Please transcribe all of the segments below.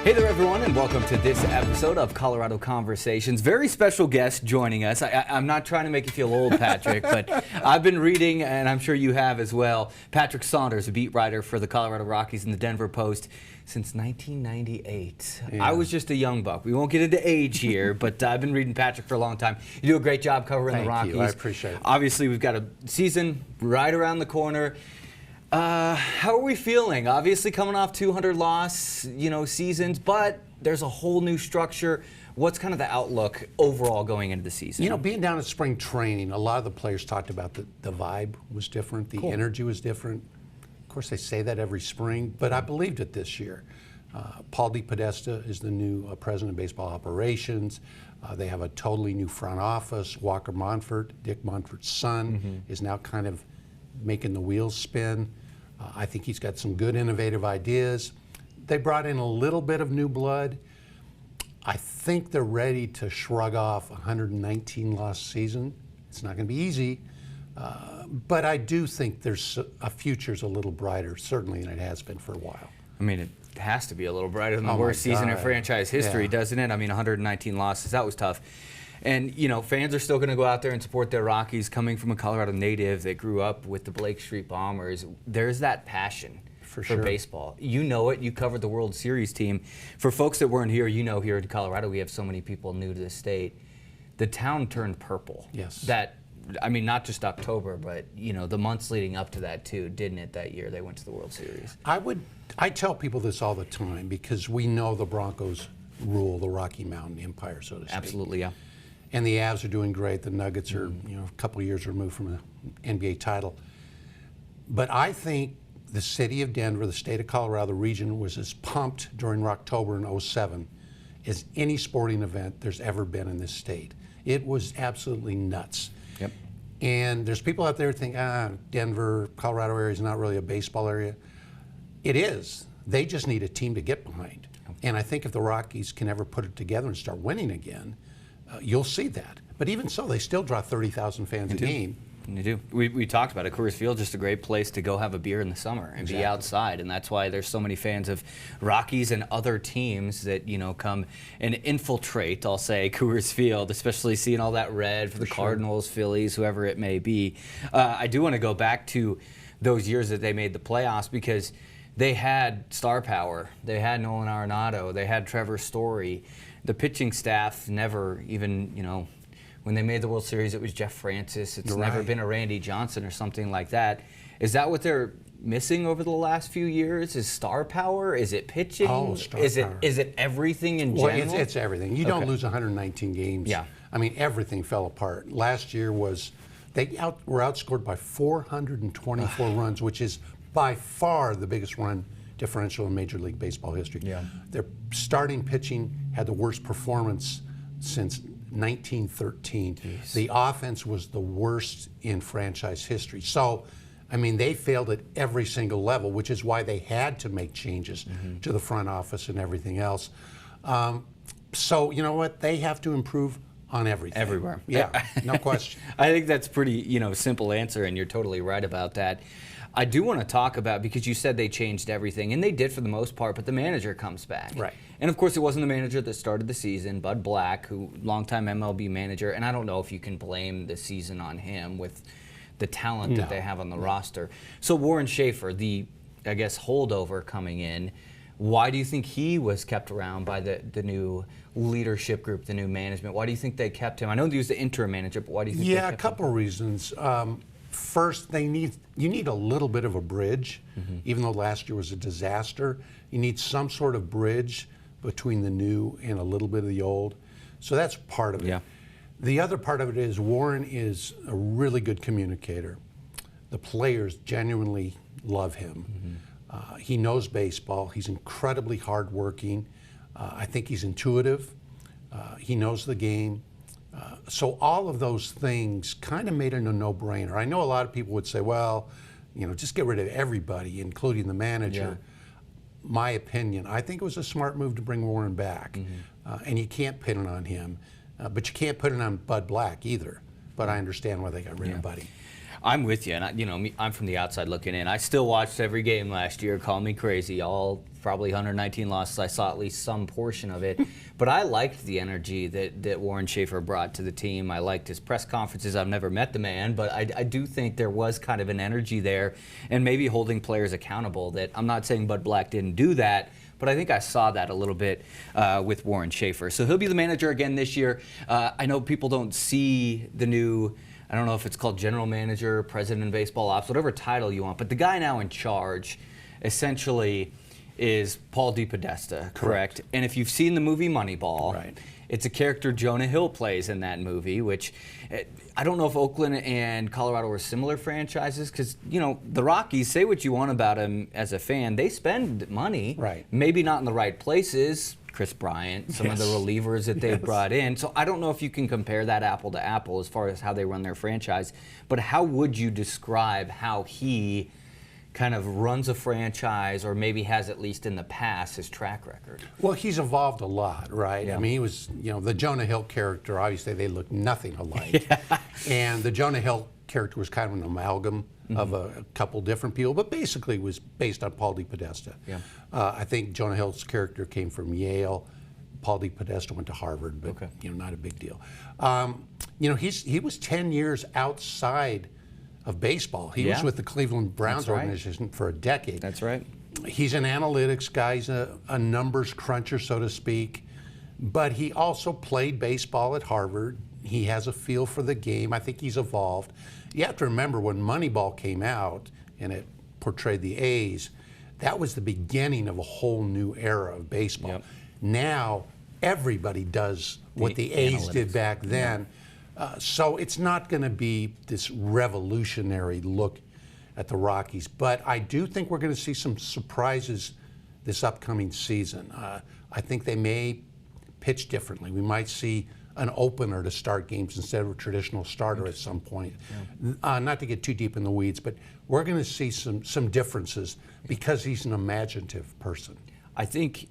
Hey there, everyone, and welcome to this episode of Colorado Conversations. Very special guest joining us. I'm not trying to make you feel old, Patrick, but I've been reading, and I'm sure you have as well, Patrick Saunders, a beat writer for the Colorado Rockies and the Denver Post since 1998. Yeah. I was just a young buck. We won't get into age here, but I've been reading Patrick for a long time. You do a great job covering the Rockies. Thank you. I appreciate it. Obviously, we've got a season right around the corner. How are we feeling? Obviously coming off 200-loss, seasons, but there's a whole new structure. What's kind of the outlook overall going into the season? Being down at spring training, a lot of the players talked about the vibe was different, the energy was different. Of course, they say that every spring, but I believed it this year. Paul DePodesta is the new president of baseball operations. They have a totally new front office. Walker Monfort, Dick Monfort's son, is now kind of making the wheels spin. I think he's got some good innovative ideas. They brought in a little bit of new blood. I think they're ready to shrug off a 119-loss season. It's not going to be easy, but I do think there's a future's a little brighter, certainly, than it has been for a while. I mean, it has to be a little brighter than the worst season in franchise history, doesn't it? I mean, 119 losses, that was tough. And, fans are still going to go out there and support their Rockies. Coming from a Colorado native that grew up with the Blake Street Bombers, there's that passion for baseball. You know it. You covered the World Series team. For folks that weren't here, here in Colorado, we have so many people new to the state. The town turned purple. Yes. Not just October, but, the months leading up to that, too, didn't it, that year they went to the World Series? I tell people this all the time because we know the Broncos rule the Rocky Mountain Empire, so to speak. Absolutely, yeah. And the Avs are doing great. The Nuggets are, a couple of years removed from an NBA title. But I think the city of Denver, the state of Colorado, the region was as pumped during October in '07 as any sporting event there's ever been in this state. It was absolutely nuts. Yep. And there's people out there who think, Denver, Colorado area is not really a baseball area. It is. They just need a team to get behind. And I think if the Rockies can ever put it together and start winning again, you'll see that. But even so, they still draw 30,000 fans a game. They do. We talked about it. Coors Field, just a great place to go have a beer in the summer and be outside. And that's why there's so many fans of Rockies and other teams that, come and infiltrate, I'll say, Coors Field, especially seeing all that red for the Cardinals, Phillies, whoever it may be. I do want to go back to those years that they made the playoffs because they had star power. They had Nolan Arenado. They had Trevor Story. The pitching staff never even, when they made the World Series, it was Jeff Francis. It's never been a Randy Johnson or something like that. Is that what they're missing over the last few years? Is star power? Is it pitching? Oh, star power. Is it everything in general? Well, it's everything. You don't lose 119 games. Yeah. I mean, everything fell apart. Last year were outscored by 424 runs, which is by far the biggest run differential in Major League Baseball history. Yeah. Their starting pitching had the worst performance since 1913. Jeez. The offense was the worst in franchise history. So, I mean, they failed at every single level, which is why they had to make changes to the front office and everything else. So, you know what? They have to improve on everything. Everywhere. Yeah, no question. I think that's pretty, simple answer, and you're totally right about that. I do want to talk about, because you said they changed everything, and they did for the most part, but the manager comes back. Right. And of course, it wasn't the manager that started the season, Bud Black, who longtime MLB manager, and I don't know if you can blame the season on him with the talent that they have on the roster. So Warren Schaefer, the, holdover coming in, why do you think he was kept around by the new leadership group, the new management? Why do you think they kept him? I know he was the interim manager, but why do you think they kept him? A couple reasons. First, you need a little bit of a bridge, even though last year was a disaster. You need some sort of bridge between the new and a little bit of the old. So that's part of it. Yeah. The other part of it is Warren is a really good communicator. The players genuinely love him. He knows baseball. He's incredibly hardworking. I think he's intuitive. He knows the game. So all of those things kind of made it a no-brainer. I know a lot of people would say, well, just get rid of everybody, including the manager. Yeah. My opinion, I think it was a smart move to bring Warren back. And you can't pin it on him. But you can't put it on Bud Black either. But I understand why they got rid of Buddy. I'm with you, and I'm from the outside looking in. I still watched every game last year. Call me crazy. All probably 119 losses. I saw at least some portion of it, but I liked the energy that Warren Schaefer brought to the team. I liked his press conferences. I've never met the man, but I do think there was kind of an energy there, and maybe holding players accountable. That I'm not saying Bud Black didn't do that, but I think I saw that a little bit with Warren Schaefer. So he'll be the manager again this year. I know people don't see the new, I don't know if it's called general manager, president of baseball ops, whatever title you want, but the guy now in charge essentially is Paul DePodesta, correct? And if you've seen the movie Moneyball, right, it's a character Jonah Hill plays in that movie, which I don't know if Oakland and Colorado were similar franchises, because, the Rockies, say what you want about them as a fan, they spend money, right, maybe not in the right places. Chris Bryant, some of the relievers that they've brought in. So I don't know if you can compare that apple to apple as far as how they run their franchise, but how would you describe how he kind of runs a franchise, or maybe has at least in the past his track record? Well, he's evolved a lot, right? Yeah. I mean, he was, the Jonah Hill character, obviously they look nothing alike. And the Jonah Hill character was kind of an amalgam of a couple different people, but basically was based on Paul DePodesta. Yeah. I think Jonah Hill's character came from Yale. Paul DePodesta went to Harvard, but not a big deal. He was 10 years outside of baseball. He was with the Cleveland Browns organization for a decade. That's right. He's an analytics guy. He's a numbers cruncher, so to speak. But he also played baseball at Harvard. He has a feel for the game. I think he's evolved. You have to remember, when Moneyball came out and it portrayed the A's, that was the beginning of a whole new era of baseball. Yep. Now everybody does what the A's did back then. So it's not going to be this revolutionary look at the Rockies. But I do think we're going to see some surprises this upcoming season. I think they may pitch differently. We might see an opener to start games instead of a traditional starter at some point. Not to get too deep in the weeds, but we're going to see some differences because he's an imaginative person. I think,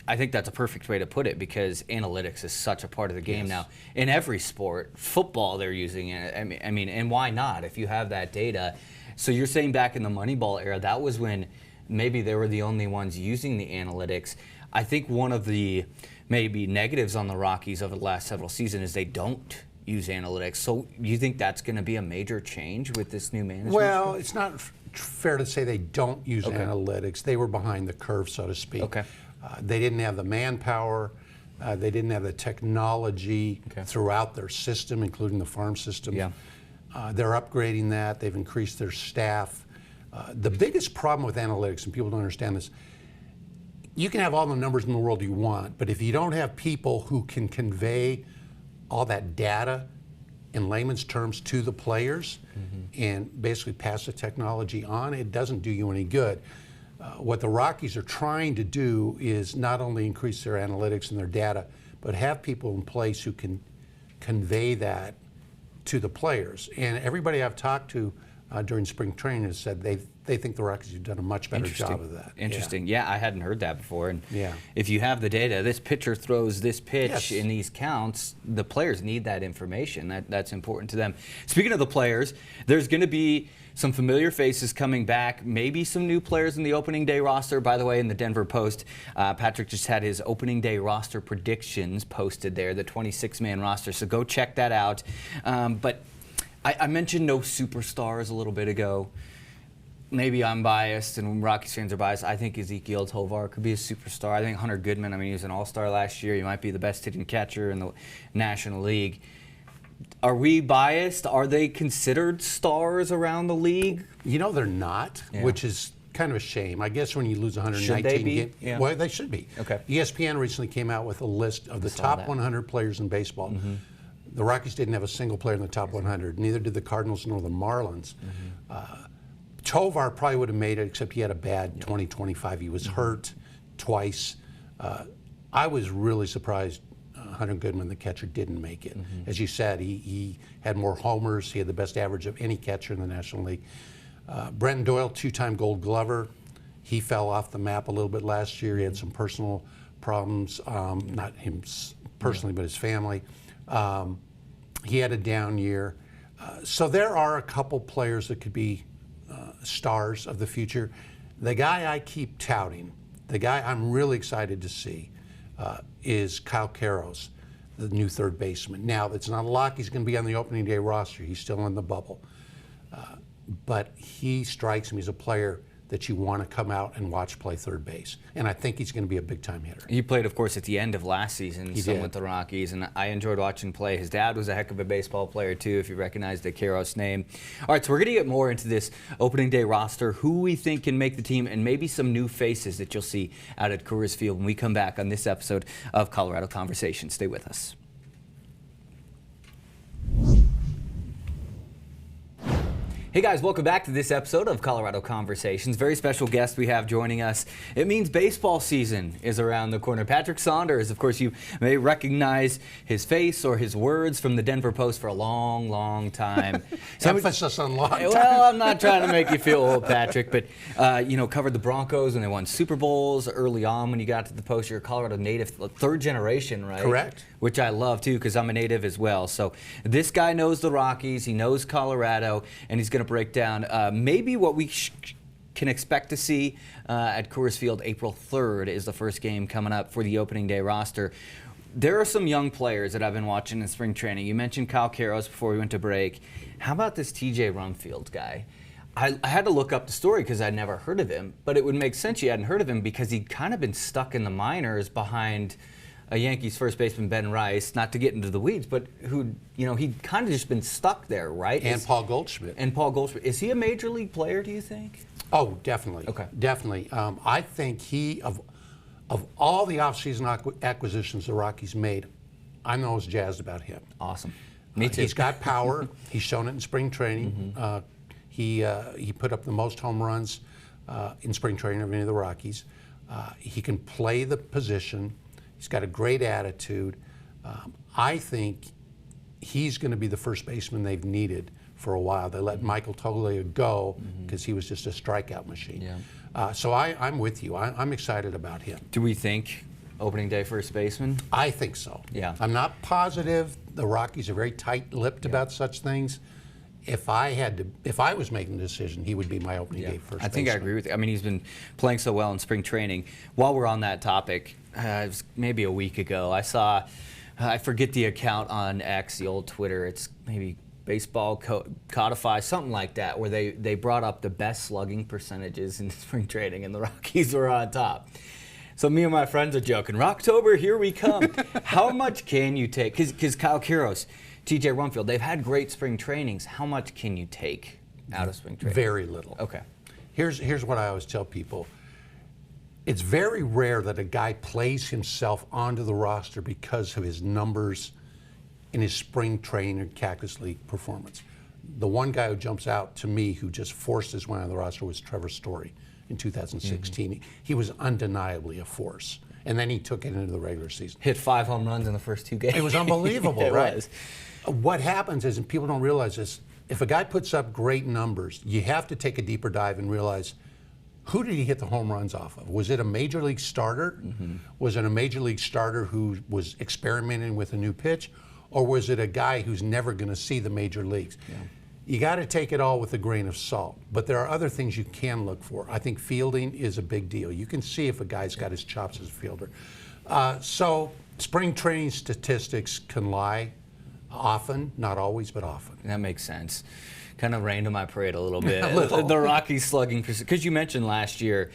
I think that's a perfect way to put it, because analytics is such a part of the game now. In every sport, football, they're using it. I mean, and why not if you have that data? So you're saying back in the Moneyball era, that was when maybe they were the only ones using the analytics. I think one of the maybe negatives on the Rockies over the last several seasons is they don't use analytics. So you think that's going to be a major change with this new management? Well, it's not fair to say they don't use analytics. They were behind the curve, so to speak. They didn't have the manpower. They didn't have the technology throughout their system, including the farm system. They're upgrading that. They've increased their staff. The biggest problem with analytics, and people don't understand this, you can have all the numbers in the world you want, but if you don't have people who can convey all that data in layman's terms to the players and basically pass the technology on, it doesn't do you any good. What the Rockies are trying to do is not only increase their analytics and their data, but have people in place who can convey that to the players. And everybody I've talked to during spring training has said they think the Rockies have done a much better job of that. Interesting. Yeah, I hadn't heard that before. And if you have the data, this pitcher throws this pitch in these counts, the players need that information. That's important to them. Speaking of the players, there's going to be some familiar faces coming back, maybe some new players in the opening day roster. By the way, in the Denver Post, Patrick just had his opening day roster predictions posted there, the 26-man roster, so go check that out. But I mentioned no superstars a little bit ago. Maybe I'm biased and Rockies fans are biased. I think Ezekiel Tovar could be a superstar. I think Hunter Goodman, he was an all-star last year. He might be the best hitting catcher in the National League. Are we biased? Are they considered stars around the league? They're not, which is kind of a shame. I guess when you lose 119 games, well, they should be. ESPN recently came out with a list of the top 100 players in baseball. The Rockies didn't have a single player in the top 100. Neither did the Cardinals nor the Marlins. Tovar probably would have made it, except he had a bad 2025. He was hurt twice. I was really surprised Hunter Goodman, the catcher, didn't make it. As you said, he had more homers. He had the best average of any catcher in the National League. Brenton Doyle, two-time Gold Glover. He fell off the map a little bit last year. He had some personal problems, not him personally, but his family. He had a down year. So there are a couple players that could be stars of the future. The guy I keep touting, the guy I'm really excited to see, is Kyle Karros, the new third baseman. Now, it's not a lock he's going to be on the opening day roster. He's still in the bubble. But he strikes me as a player that you want to come out and watch play third base. And I think he's going to be a big-time hitter. He played, of course, at the end of last season with the Rockies, and I enjoyed watching him play. His dad was a heck of a baseball player, too, if you recognize the Karros name. All right, so we're going to get more into this opening day roster, who we think can make the team, and maybe some new faces that you'll see out at Coors Field when we come back on this episode of Colorado Conversations. Stay with us. Hey guys, welcome back to this episode of Colorado Conversations. Very special guest we have joining us. It means baseball season is around the corner. Patrick Saunders, of course, you may recognize his face or his words from the Denver Post for a long, long time. Emphasis on long time. Well, I'm not trying to make you feel old, Patrick, but covered the Broncos and they won Super Bowls early on when you got to the Post. You're a Colorado native, third generation, right? Correct. Which I love too, because I'm a native as well. So this guy knows the Rockies, he knows Colorado, and he's going to break down maybe what we can expect to see at Coors Field. April 3rd is the first game coming up for the opening day roster. There are some young players that I've been watching in spring training. You mentioned Kyle Karros before we went to break. How about this TJ Rumfield guy? I had to look up the story because I'd never heard of him, but it would make sense you hadn't heard of him because he'd kind of been stuck in the minors behind a Yankees first baseman, Ben Rice, not to get into the weeds, but he'd kind of just been stuck there, right? And Paul Goldschmidt. And Paul Goldschmidt. Is he a major league player, do you think? Oh, definitely. Okay. Definitely. I think of all the offseason acquisitions the Rockies made, I'm the most jazzed about him. Awesome. Me too. He's got power. He's shown it in spring training. He put up the most home runs in spring training of any of the Rockies. He can play the position. He's got a great attitude. I think he's going to be the first baseman they've needed for a while. They let Michael Toglia go because he was just a strikeout machine. Yeah. So I'm with you. I'm excited about him. Do we think opening day first baseman? I think so. Yeah. I'm not positive. The Rockies are very tight-lipped about such things. If I was making the decision, he would be my opening day first baseman. I think I agree with you. I mean, he's been playing so well in spring training. While we're on that topic, it was maybe a week ago, I saw, I forget the account on X, the old Twitter, it's maybe Baseball Codify, something like that, where they brought up the best slugging percentages in spring training, and the Rockies were on top. So me and my friends are joking, Rocktober, here we come. How much can you take? Because Kyle Karros, TJ Rumfield, they've had great spring trainings. How much can you take out of spring training? Very little. Okay. Here's what I always tell people. It's very rare that a guy plays himself onto the roster because of his numbers in his spring training or Cactus League performance. The one guy who jumps out to me who just forced his way on the roster was Trevor Story in 2016. He was undeniably a force. And then he took it into the regular season. Hit 5 home runs in the first 2 games. It was unbelievable, It right? was. What happens is, and people don't realize this, if a guy puts up great numbers, you have to take a deeper dive and realize, who did he hit the home runs off of? Was it a major league starter? Was it a major league starter who was experimenting with a new pitch? Or was it a guy who's never going to see the major leagues? Yeah. You got to take it all with a grain of salt. But there are other things you can look for. I think fielding is a big deal. You can see if a guy's got his chops as a fielder. So spring training statistics can lie often, not always, but often. That makes sense. Kind of rained on my parade a little bit. A little. The Rockies slugging, because you mentioned last year,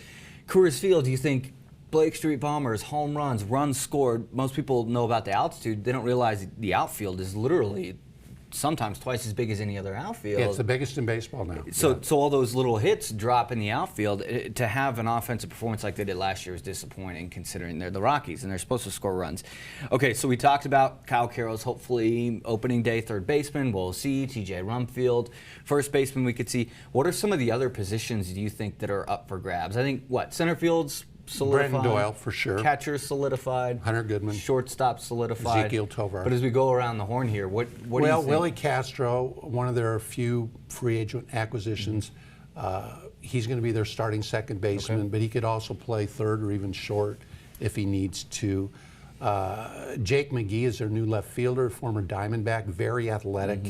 Coors Field, you think Blake Street Bombers, home runs, runs scored. Most people know about the altitude. They don't realize the outfield is literally sometimes twice as big as any other outfield. Yeah, it's the biggest in baseball now. So all those little hits drop in the outfield. To have an offensive performance like they did last year is disappointing, considering they're the Rockies and they're supposed to score runs. Okay, so we talked about Kyle Karros, hopefully opening day third baseman. We'll see TJ Rumfield, first baseman we could see. What are some of the other positions do you think that are up for grabs? I think, center field's solidified. Brandon Doyle, for sure. Catcher solidified. Hunter Goodman. Shortstop solidified. Ezekiel Tovar. But as we go around the horn here, what do you think? Well, Willie Castro, one of their few free agent acquisitions. He's going to be their starting second baseman, but he could also play third or even short if he needs to. Jake McGee is their new left fielder, former Diamondback, very athletic.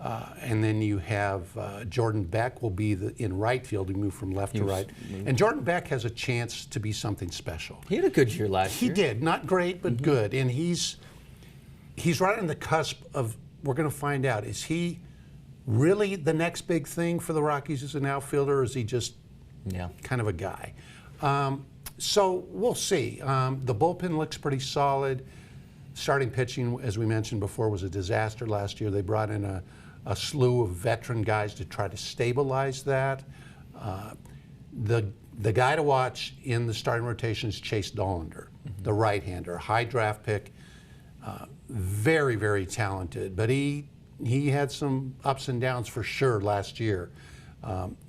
And then you have Jordan Beck will be in right field. He moved from left to right. And Jordan Beck has a chance to be something special. He had a good year last year. He did. Not great, but good. And he's right on the cusp of, we're going to find out, is he really the next big thing for the Rockies as an outfielder, or is he just kind of a guy? So we'll see. The bullpen looks pretty solid. Starting pitching, as we mentioned before, was a disaster last year. They brought in a slew of veteran guys to try to stabilize that. The guy to watch in the starting rotation is Chase Dollander, the right-hander, high draft pick, very, very talented. But he had some ups and downs for sure last year.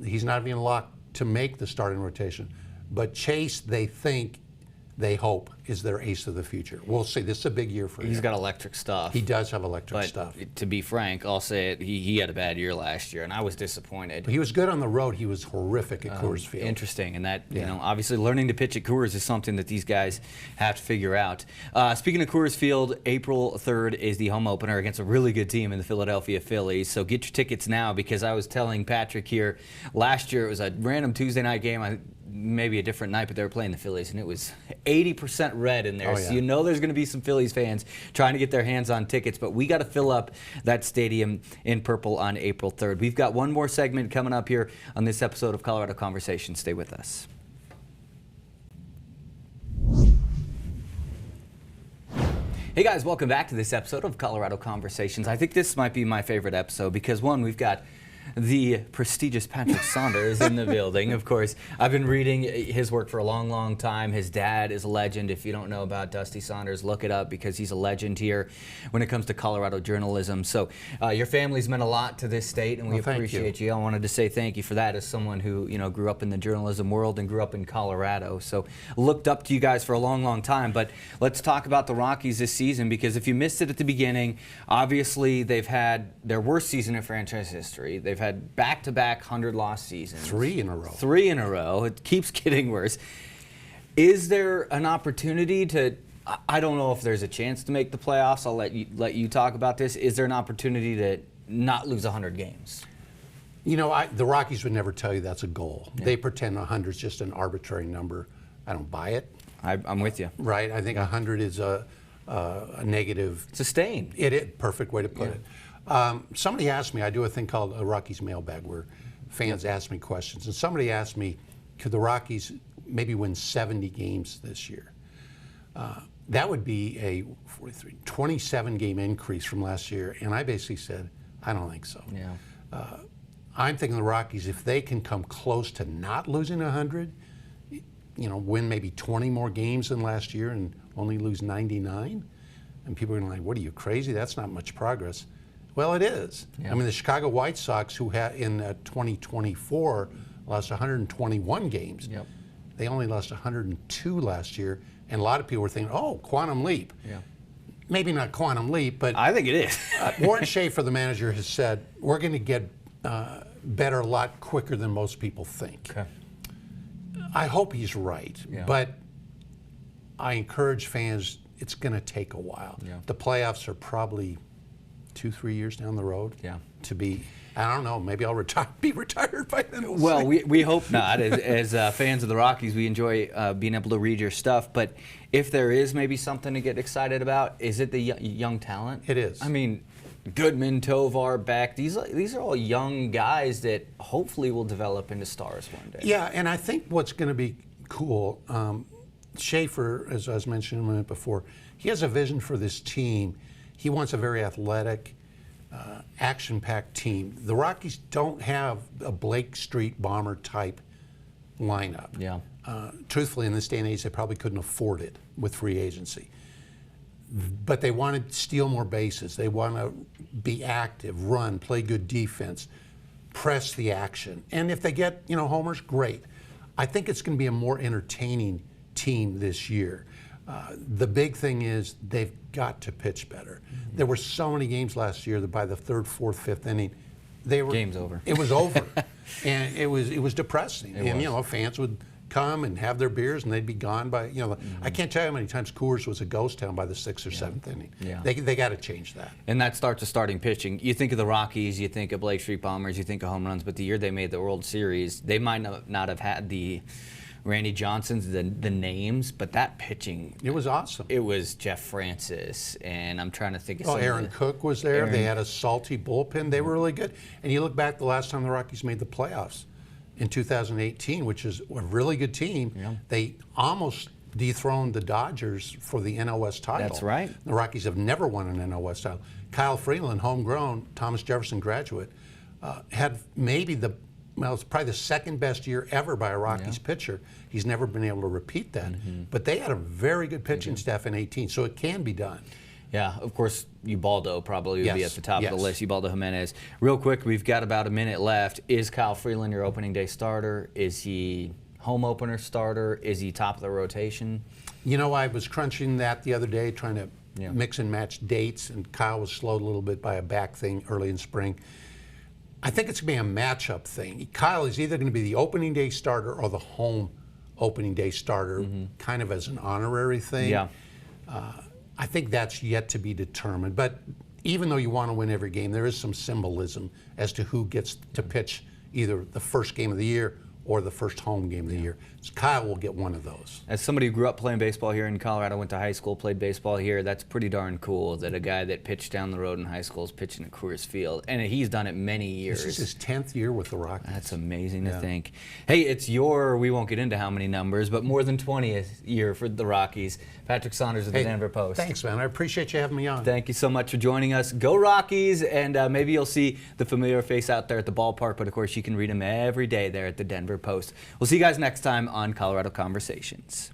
He's not being locked to make the starting rotation. But Chase, they hope, is their ace of the future. We'll see. This is a big year for him. He's got electric stuff. He does have electric but stuff. To be frank, I'll say it, he had a bad year last year, and I was disappointed. But he was good on the road. He was horrific at Coors Field. Interesting, and that, obviously learning to pitch at Coors is something that these guys have to figure out. Speaking of Coors Field, April 3rd is the home opener against a really good team in the Philadelphia Phillies, so get your tickets now, because I was telling Patrick here, last year it was a random Tuesday night game, maybe a different night, but they were playing the Phillies, and it was 80% red in there. So you know there's going to be some Phillies fans trying to get their hands on tickets, but we got to fill up that stadium in purple on April 3rd. We've got one more segment coming up here on this episode of Colorado Conversations. Stay with us. Hey guys, welcome back to this episode of Colorado Conversations. I think this might be my favorite episode because, one, we've got the prestigious Patrick Saunders in the building. Of course, I've been reading his work for a long, long time. His dad is a legend. If you don't know about Dusty Saunders, look it up, because he's a legend here when it comes to Colorado journalism. So your family's meant a lot to this state, and we appreciate you. I wanted to say thank you for that as someone who grew up in the journalism world and grew up in Colorado. So looked up to you guys for a long, long time. But let's talk about the Rockies this season, because if you missed it at the beginning, obviously they've had their worst season in franchise history. They've had back-to-back 100-loss seasons. 3 in a row. 3 in a row. It keeps getting worse. Is there an opportunity to, I don't know if there's a chance to make the playoffs. I'll let you talk about this. Is there an opportunity to not lose 100 games? You know, the Rockies would never tell you that's a goal. Yeah. They pretend 100 is just an arbitrary number. I don't buy it. I'm with you. Right? I think 100 is a negative. Sustained. It is. Perfect way to put it. Somebody asked me, I do a thing called a Rockies mailbag where fans ask me questions, and somebody asked me, could the Rockies maybe win 70 games this year? That would be a 27-game increase from last year, and I basically said, I don't think so. Yeah. I'm thinking the Rockies, if they can come close to not losing 100, win maybe 20 more games than last year and only lose 99, and people are going to be like, what are you, crazy? That's not much progress. Well, it is. Yeah. I mean, the Chicago White Sox, who had in 2024 lost 121 games, they only lost 102 last year, and a lot of people were thinking, oh, quantum leap. Yeah. Maybe not quantum leap, but I think it is. Warren Schaefer, the manager, has said, we're going to get better a lot quicker than most people think. Okay. I hope he's right, but I encourage fans, it's going to take a while. Yeah. The playoffs are probably 2-3 years down the road to be, I don't know, maybe I'll be retired by then. Well, we hope not. As fans of the Rockies, we enjoy being able to read your stuff. But if there is maybe something to get excited about, is it the young talent? It is. I mean, Goodman, Tovar, Beck, these are all young guys that hopefully will develop into stars one day. Yeah, and I think what's going to be cool, Schaefer, as I was mentioning a minute before, he has a vision for this team. He wants a very athletic, action-packed team. The Rockies don't have a Blake Street Bomber type lineup. Yeah. Truthfully, in this day and age, they probably couldn't afford it with free agency. But they want to steal more bases. They want to be active, run, play good defense, press the action. And if they get, homers, great. I think it's going to be a more entertaining team this year. The big thing is they've got to pitch better. Mm-hmm. There were so many games last year that by the 3rd, 4th, 5th inning, game's over. It was over, and it was depressing. Fans would come and have their beers, and they'd be gone by, I can't tell you how many times Coors was a ghost town by the 6th or 7th inning. Yeah. They got to change that. And that starts with starting pitching. You think of the Rockies, you think of Blake Street Bombers, you think of home runs, but the year they made the World Series, they might not have had the Randy Johnsons, the names, but that pitching. It was awesome. It was Jeff Francis, and I'm trying to think of Aaron Cook was there. They had a salty bullpen. They were really good. And you look back the last time the Rockies made the playoffs in 2018, which is a really good team. Yeah. They almost dethroned the Dodgers for the NOS title. That's right. The Rockies have never won an NOS title. Kyle Freeland, homegrown, Thomas Jefferson graduate, had maybe it's probably the second best year ever by a Rockies pitcher. He's never been able to repeat that. But they had a very good pitching staff in 18, so it can be done. Yeah, of course, Ubaldo probably would be at the top of the list. Ubaldo Jimenez. Real quick, we've got about a minute left. Is Kyle Freeland your opening day starter? Is he home opener starter? Is he top of the rotation? I was crunching that the other day, trying to mix and match dates, and Kyle was slowed a little bit by a back thing early in spring. I think it's going to be a matchup thing. Kyle is either going to be the opening day starter or the home opening day starter, kind of as an honorary thing. Yeah. I think that's yet to be determined. But even though you want to win every game, there is some symbolism as to who gets to pitch either the first game of the year or the first home game of the year. So Kyle will get one of those. As somebody who grew up playing baseball here in Colorado, went to high school, played baseball here, that's pretty darn cool that a guy that pitched down the road in high school is pitching at Coors Field. And he's done it many years. This is his 10th year with the Rockies. That's amazing to think. Hey, it's we won't get into how many numbers, but more than 20th year for the Rockies. Patrick Saunders of the Denver Post. Thanks, man. I appreciate you having me on. Thank you so much for joining us. Go Rockies, and maybe you'll see the familiar face out there at the ballpark, but of course you can read him every day there at the Denver Post. We'll see you guys next time on Colorado Conversations.